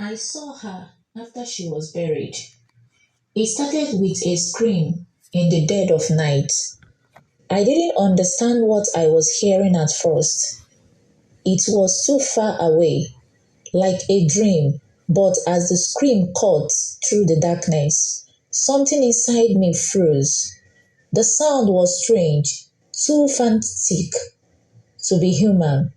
I saw her after she was buried. It started with a scream in the dead of night. I didn't understand what I was hearing at first. It was too far away, like a dream, but as the scream cut through the darkness, something inside me froze. The sound was strange, too frantic to be human.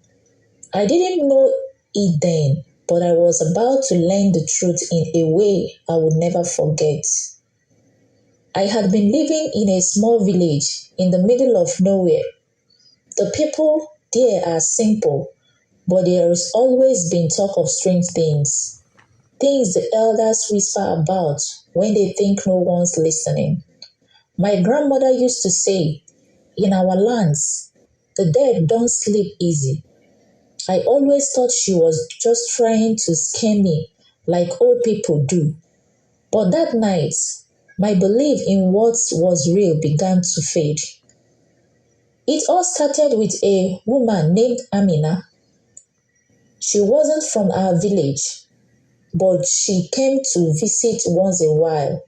I didn't know it then, but I was about to learn the truth in a way I would never forget. I had been living in a small village in the middle of nowhere. The people there are simple, but there has always been talk of strange things. Things the elders whisper about when they think no one's listening. My grandmother used to say, in our lands, the dead don't sleep easy. I always thought she was just trying to scare me like old people do. But that night, my belief in what was real began to fade. It all started with a woman named Amina. She wasn't from our village, but she came to visit once in a while,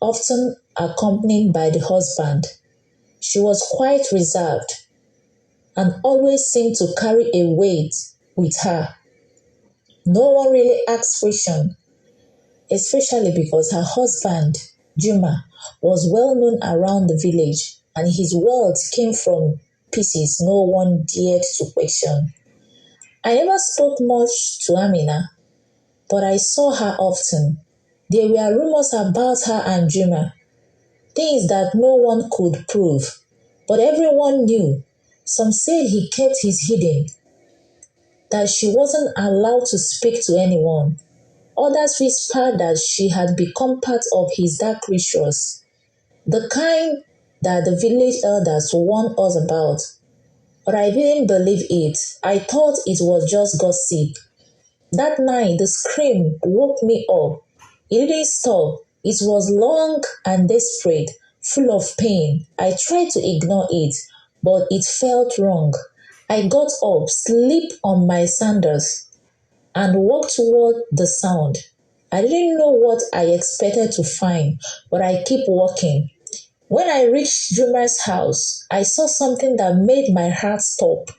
often accompanied by the husband. She was quite reserved and always seemed to carry a weight with her. No one really asked question, especially because her husband, Juma, was well known around the village and his wealth came from pieces no one dared to question. I never spoke much to Amina, but I saw her often. There were rumors about her and Juma, things that no one could prove, but everyone knew. Some said he kept his hidden, that she wasn't allowed to speak to anyone. Others whispered that she had become part of his dark rituals, the kind that the village elders warned us about. But I didn't believe it. I thought it was just gossip. That night, the scream woke me up. It didn't stop. It was long and desperate, full of pain. I tried to ignore it, but it felt wrong. I got up, slipped on my sandals, and walked toward the sound. I didn't know what I expected to find, but I kept walking. When I reached Juma's house, I saw something that made my heart stop.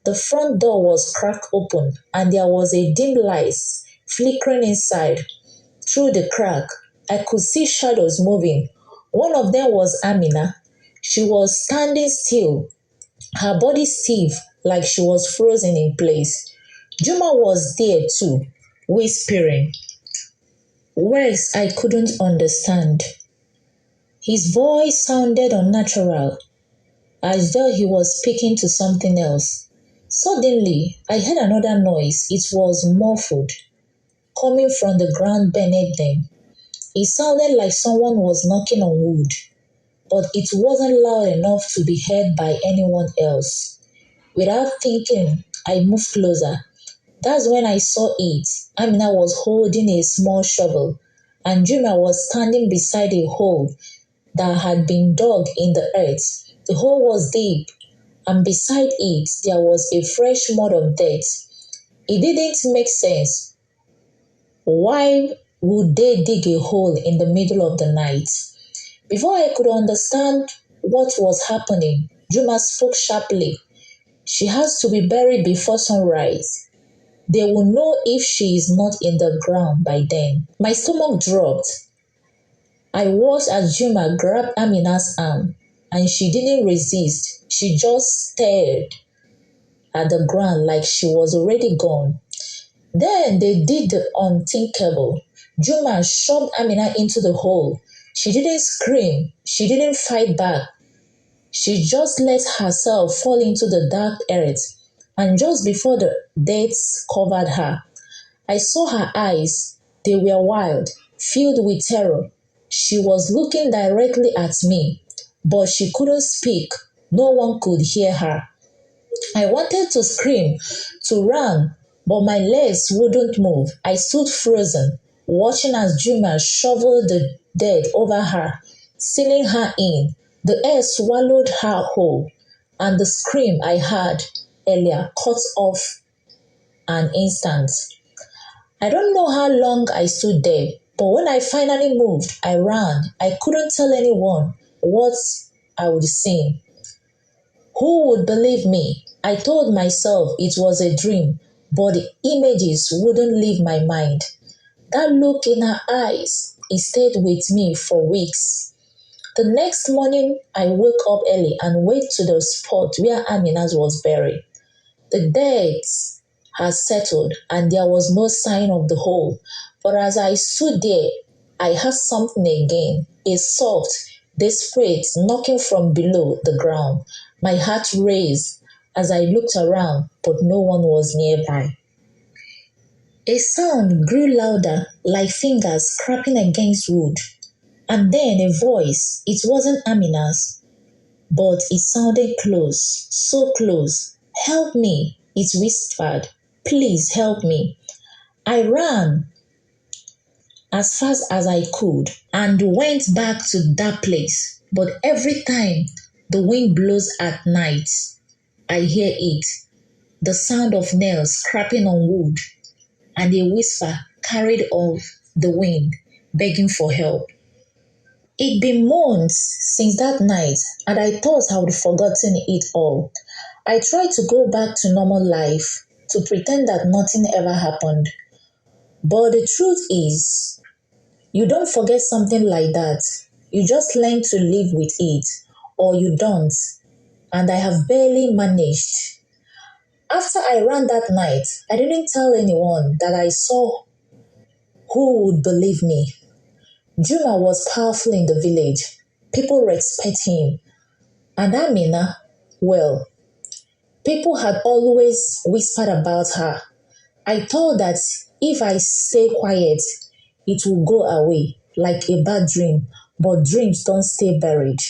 The front door was cracked open, and there was a dim light flickering inside. Through the crack, I could see shadows moving. One of them was Amina. She was standing still, her body stiff like she was frozen in place. Juma was there too, whispering words I couldn't understand. His voice sounded unnatural, as though he was speaking to something else. Suddenly, I heard another noise. It was muffled, coming from the ground beneath them. It sounded like someone was knocking on wood, but it wasn't loud enough to be heard by anyone else. Without thinking, I moved closer. That's when I saw it. Amina was holding a small shovel, and Juma was standing beside a hole that had been dug in the earth. The hole was deep, and beside it there was a fresh mud of dirt. It didn't make sense. Why would they dig a hole in the middle of the night? Before I could understand what was happening, Juma spoke sharply. She has to be buried before sunrise. They will know if she is not in the ground by then. My stomach dropped. I watched as Juma grabbed Amina's arm, and she didn't resist. She just stared at the ground like she was already gone. Then they did the unthinkable. Juma shoved Amina into the hole. She didn't scream. She didn't fight back. She just let herself fall into the dark earth, and just before the dirt covered her, I saw her eyes. They were wild, filled with terror. She was looking directly at me, but she couldn't speak. No one could hear her. I wanted to scream, to run, but my legs wouldn't move. I stood frozen, watching as Juma shoveled the dirt over her, sealing her in. The air swallowed her whole, and the scream I heard earlier cut off an instant. I don't know how long I stood there, but when I finally moved, I ran. I couldn't tell anyone what I would see. Who would believe me? I told myself it was a dream, but the images wouldn't leave my mind. That look in her eyes, it stayed with me for weeks. The next morning, I woke up early and went to the spot where Amina's was buried. The dirt had settled and there was no sign of the hole. But as I stood there, I heard something again, a soft, desperate knocking from below the ground. My heart raced as I looked around, but no one was nearby. A sound grew louder, like fingers scraping against wood. And then a voice, it wasn't Amina's, but it sounded close, so close. Help me, it whispered. Please help me. I ran as fast as I could and went back to that place. But every time the wind blows at night, I hear it, the sound of nails scraping on wood, and a whisper carried off the wind, begging for help. It'd been months since that night, and I thought I would have forgotten it all. I tried to go back to normal life, to pretend that nothing ever happened. But the truth is, you don't forget something like that. You just learn to live with it, or you don't. And I have barely managed. After I ran that night, I didn't tell anyone that I saw. Who would believe me? Juma was powerful in the village. People respect him. And Amina, well, people had always whispered about her. I thought that if I stay quiet, it will go away like a bad dream, but dreams don't stay buried.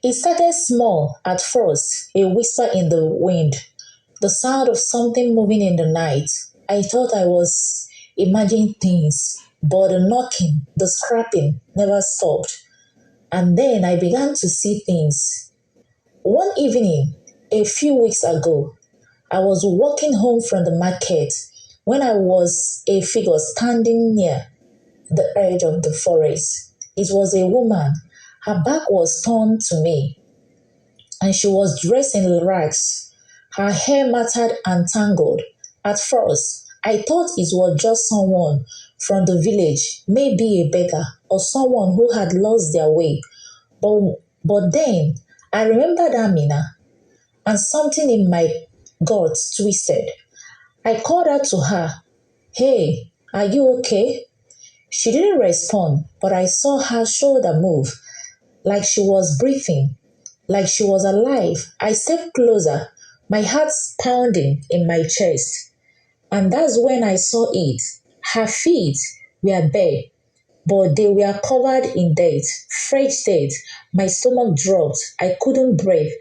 It started small at first, a whisper in the wind, the sound of something moving in the night. I thought I was imagining things, but the knocking, the scrapping never stopped. And then I began to see things. One evening, a few weeks ago, I was walking home from the market when I was a figure standing near the edge of the forest. It was a woman. Her back was turned to me, and she was dressed in rags. Her hair matted and tangled. At first, I thought it was just someone from the village, maybe a beggar or someone who had lost their way. But then I remembered Amina, and something in my guts twisted. I called out to her, "Hey, are you okay?" She didn't respond, but I saw her shoulder move, like she was breathing, like she was alive. I stepped closer, my heart pounding in my chest. And that's when I saw it. Her feet were bare, but they were covered in dirt, fresh dirt. My stomach dropped. I couldn't breathe.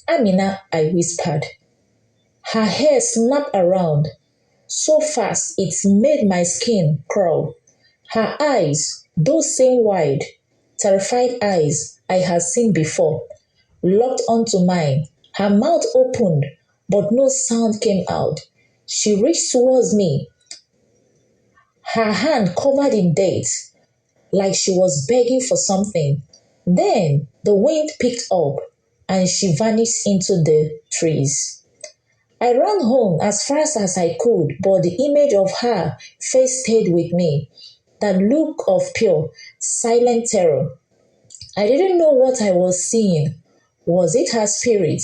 "Amina," I whispered. Her hair snapped around so fast it made my skin crawl. Her eyes, those same wide, terrified eyes I had seen before, locked onto mine. Her mouth opened, but no sound came out. She reached towards me, her hand covered in dirt, like she was begging for something. Then the wind picked up and she vanished into the trees. I ran home as fast as I could, but the image of her face stayed with me. That look of pure, silent terror. I didn't know what I was seeing. Was it her spirit?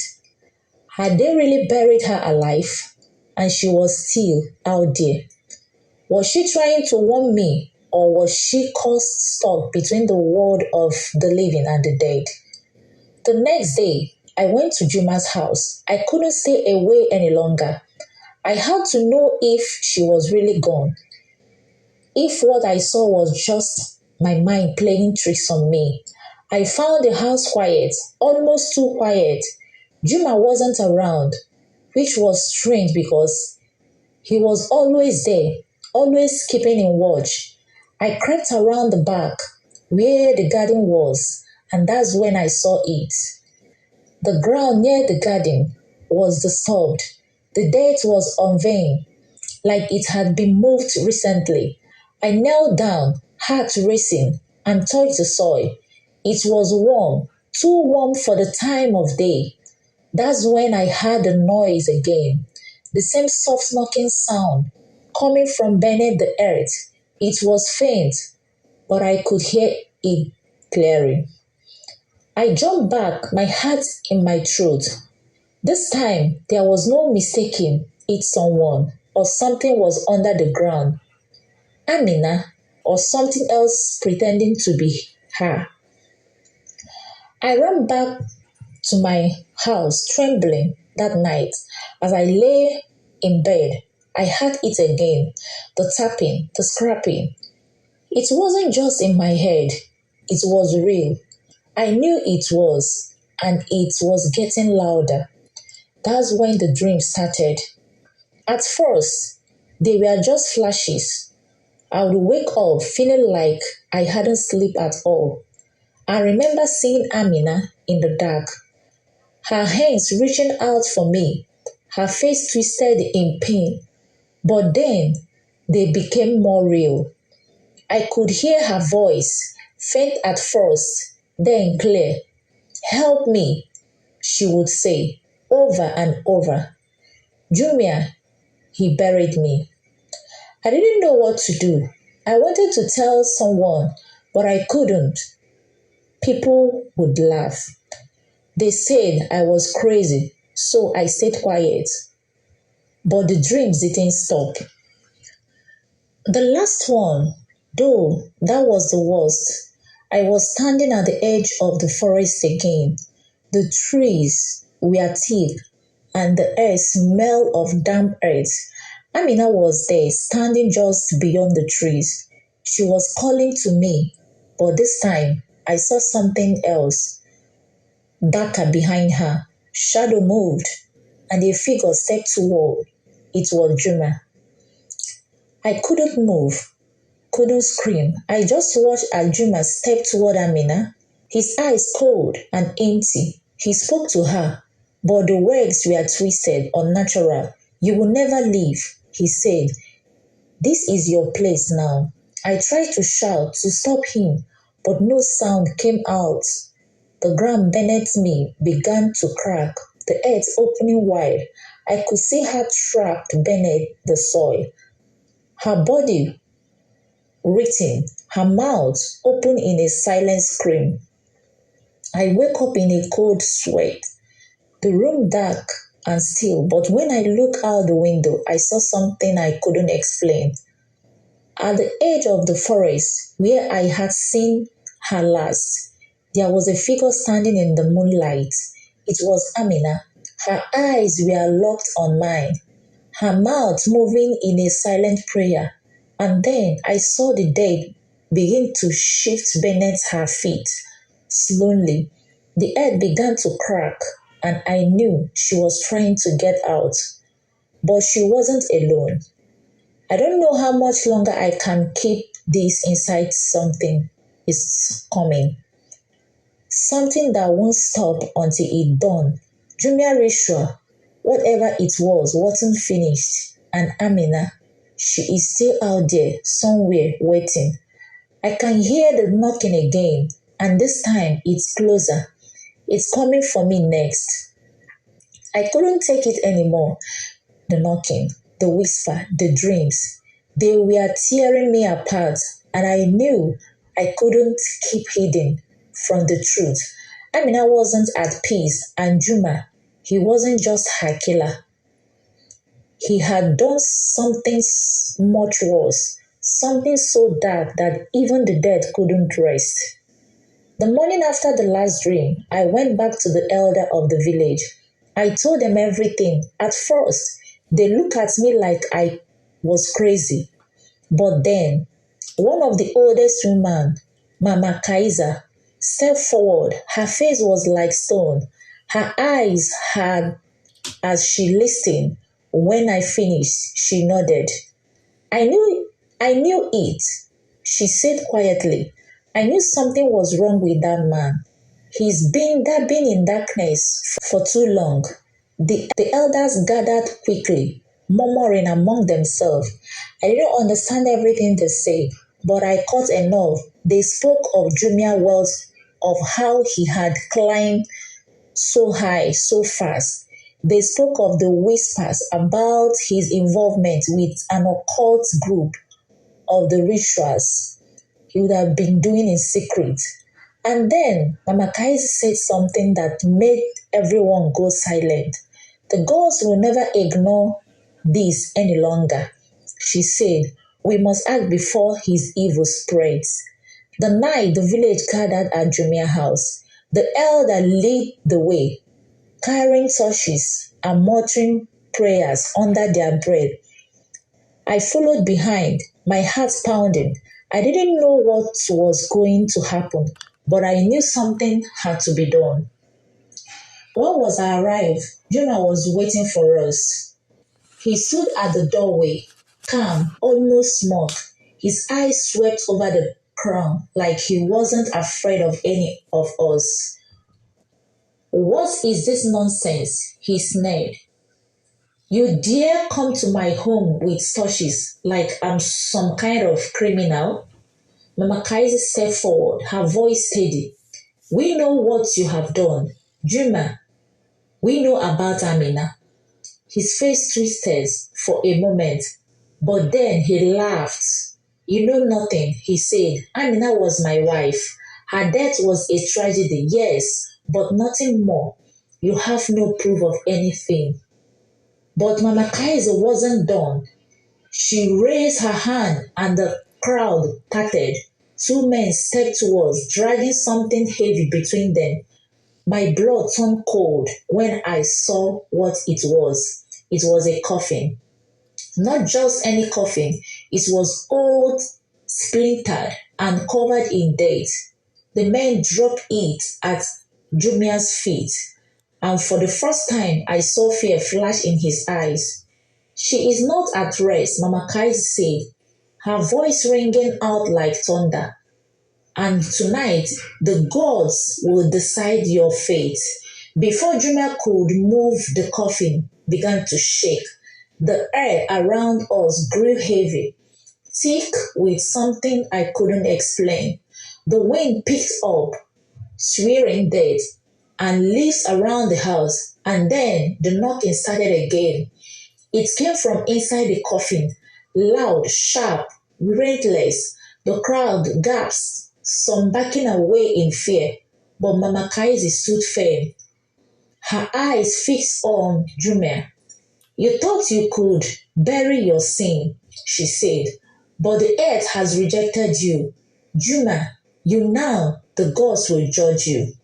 Had they really buried her alive? And she was still out there. Was she trying to warn me, or was she caught stuck between the world of the living and the dead? The next day, I went to Juma's house. I couldn't stay away any longer. I had to know if she was really gone. If what I saw was just my mind playing tricks on me. I found the house quiet, almost too quiet. Juma wasn't around, which was strange because he was always there, always keeping in watch. I crept around the back, where the garden was, and that's when I saw it. The ground near the garden was disturbed. The dirt was uneven, like it had been moved recently. I knelt down, heart racing, and touched the soil. It was warm, too warm for the time of day. That's when I heard the noise again. The same soft knocking sound coming from beneath the earth. It was faint, but I could hear it clearly. I jumped back, my heart in my throat. This time, there was no mistaking it someone or something was under the ground. Amina or something else pretending to be her. I ran back to my house trembling that night. As I lay in bed, I heard it again, the tapping, the scrapping. It wasn't just in my head, it was real. I knew it was, and it was getting louder. That's when the dream started. At first, they were just flashes. I would wake up feeling like I hadn't slept at all. I remember seeing Amina in the dark, her hands reaching out for me, her face twisted in pain. But then they became more real. I could hear her voice, faint at first, then clear. "Help me," she would say, over and over. "Jumia," he buried me. I didn't know what to do. I wanted to tell someone, but I couldn't. People would laugh. They said I was crazy, so I stayed quiet. But the dreams didn't stop. The last one, though, that was the worst. I was standing at the edge of the forest again. The trees were thick, and the air smelled of damp earth. Amina was there, standing just beyond the trees. She was calling to me, but this time I saw something else. Darker behind her, shadow moved, and a figure stepped toward. It was Juma. I couldn't move, couldn't scream. I just watched as Juma stepped toward Amina, his eyes cold and empty. He spoke to her, but the words were twisted, unnatural. "You will never leave," he said. "This is your place now." I tried to shout to stop him, but no sound came out. The ground beneath me began to crack, the earth opening wide. I could see her trapped beneath the soil, her body writhing, her mouth open in a silent scream. I woke up in a cold sweat. The room dark and still, but when I looked out the window, I saw something I couldn't explain. At the edge of the forest, where I had seen her last, there was a figure standing in the moonlight. It was Amina. Her eyes were locked on mine, her mouth moving in a silent prayer. And then I saw the dead begin to shift beneath her feet. Slowly, the earth began to crack, and I knew she was trying to get out. But she wasn't alone. I don't know how much longer I can keep this inside. Something is coming. Something that won't stop until it done. Junior ritual, whatever it was, wasn't finished. And Amina, she is still out there, somewhere, waiting. I can hear the knocking again, and this time it's closer. It's coming for me next. I couldn't take it anymore. The knocking, the whisper, the dreams. They were tearing me apart, and I knew I couldn't keep hidden from the truth. Amina wasn't at peace, and Juma, he wasn't just her killer. He had done something much worse, something so dark that even the dead couldn't rest. The morning after the last dream, I went back to the elder of the village. I told them everything. At first, they looked at me like I was crazy. But then, one of the oldest women, Mama Kaiser, stepped forward. Her face was like stone. Her eyes had, as she listened. When I finished, she nodded. I knew it, she said quietly. I knew something was wrong with that man. He's been in darkness for too long. The elders gathered quickly. murmuring among themselves. I didn't understand everything they said, but I caught enough. They spoke of Jumia's wealth, of how he had climbed so high, so fast. They spoke of the whispers about his involvement with an occult group, of the rituals he would have been doing in secret. And then Mama Kaisi said something that made everyone go silent. The gods will never ignore this any longer. She said, we must act before his evil spreads. The night the village gathered at Jumia's house, the elder led the way, carrying torches and muttering prayers under their breath. I followed behind, my heart pounding. I didn't know what was going to happen, but I knew something had to be done. When was I arrived, Jonah was waiting for us. He stood at the doorway, calm, almost smug. His eyes swept over the crowd like he wasn't afraid of any of us. What is this nonsense? He sneered. You dare come to my home with torches like I'm some kind of criminal? Mama Kaisi stepped forward, her voice steady. We know what you have done. Juma, we know about Amina. His face twisted for a moment, but then he laughed. You know nothing, he said. Amina was my wife. Her death was a tragedy, yes, but nothing more. You have no proof of anything. But Mama Kaisi wasn't done. She raised her hand and the crowd parted. Two men stepped towards, dragging something heavy between them. My blood turned cold when I saw what it was. It was a coffin. Not just any coffin. It was old, splintered, and covered in dirt. The men dropped it at Jumia's feet, and for the first time I saw fear flash in his eyes. She is not at rest, Mama Kaisi said, her voice ringing out like thunder. And tonight, the gods will decide your fate. Before Jumia could move, the coffin began to shake. The air around us grew heavy, thick with something I couldn't explain. The wind picked up, swirling dirt and leaves around the house, and then the knocking started again. It came from inside the coffin, loud, sharp, relentless. The crowd gasped, some backing away in fear, but Mama Kaisi stood firm, her eyes fixed on Jumia. You thought you could bury your sin, she said, but the earth has rejected you. Juma, you now, the gods will judge you.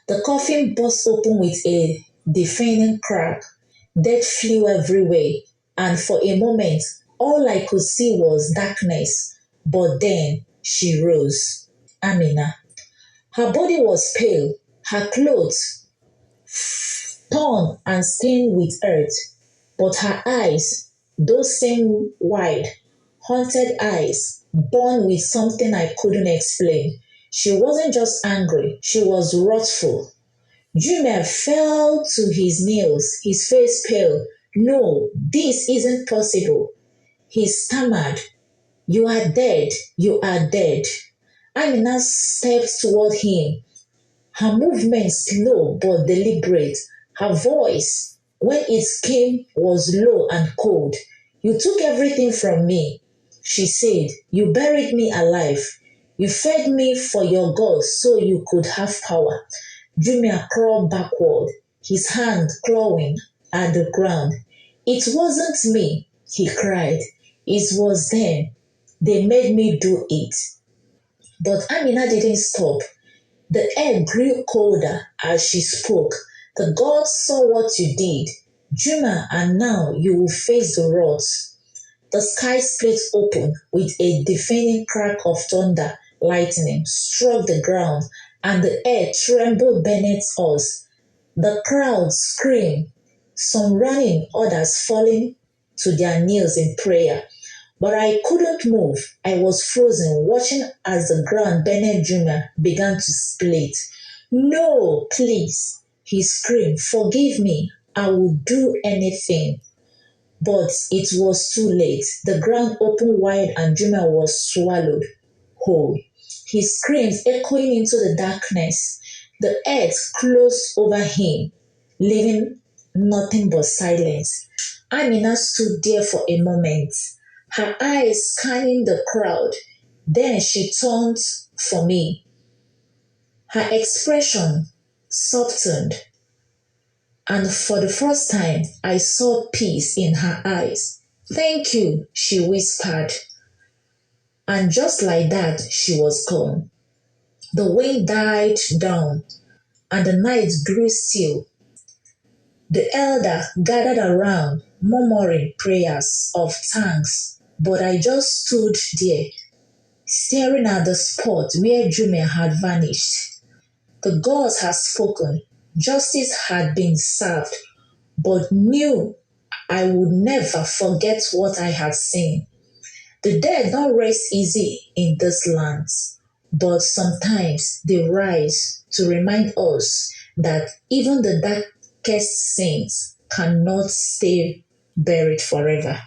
The coffin burst open with a deafening crack. Death flew everywhere, and for a moment, all I could see was darkness. But then she rose. Amina. Her body was pale, her clothes torn and stained with earth, but her eyes, those same wide, haunted eyes, burned with something I couldn't explain. She wasn't just angry, she was wrathful. Jumia fell to his knees, his face pale. No, this isn't possible. He stammered. You are dead, you are dead. Amina stepped toward him, her movement slow but deliberate. Her voice, when it came, was low and cold. You took everything from me, she said. You buried me alive. You fed me for your gods so you could have power. Jumia crawled backward, his hand clawing at the ground. It wasn't me, he cried. It was them. They made me do it. But Amina didn't stop. The air grew colder as she spoke. The gods saw what you did, Juma, and now you will face the wrath. The sky split open with a deafening crack of thunder. Lightning struck the ground, and the air trembled beneath us. The crowd screamed, some running, others falling to their knees in prayer. But I couldn't move. I was frozen, watching as the ground beneath Juma began to split. No, please, he screamed. Forgive me. I will do anything. But it was too late. The ground opened wide and Juma was swallowed whole, his screams echoing into the darkness. The earth closed over him, leaving nothing but silence. Amina stood there for a moment, her eyes scanning the crowd. Then she turned for me. Her expression softened, and for the first time I saw peace in her eyes. "Thank you," she whispered. And just like that, she was gone. The wind died down, and the night grew still. The elder gathered around, murmuring prayers of thanks, but I just stood there, staring at the spot where Jume had vanished. The gods had spoken, justice had been served, but knew I would never forget what I had seen. The dead don't rest easy in these lands, but sometimes they rise to remind us that even the darkest sins cannot stay buried forever.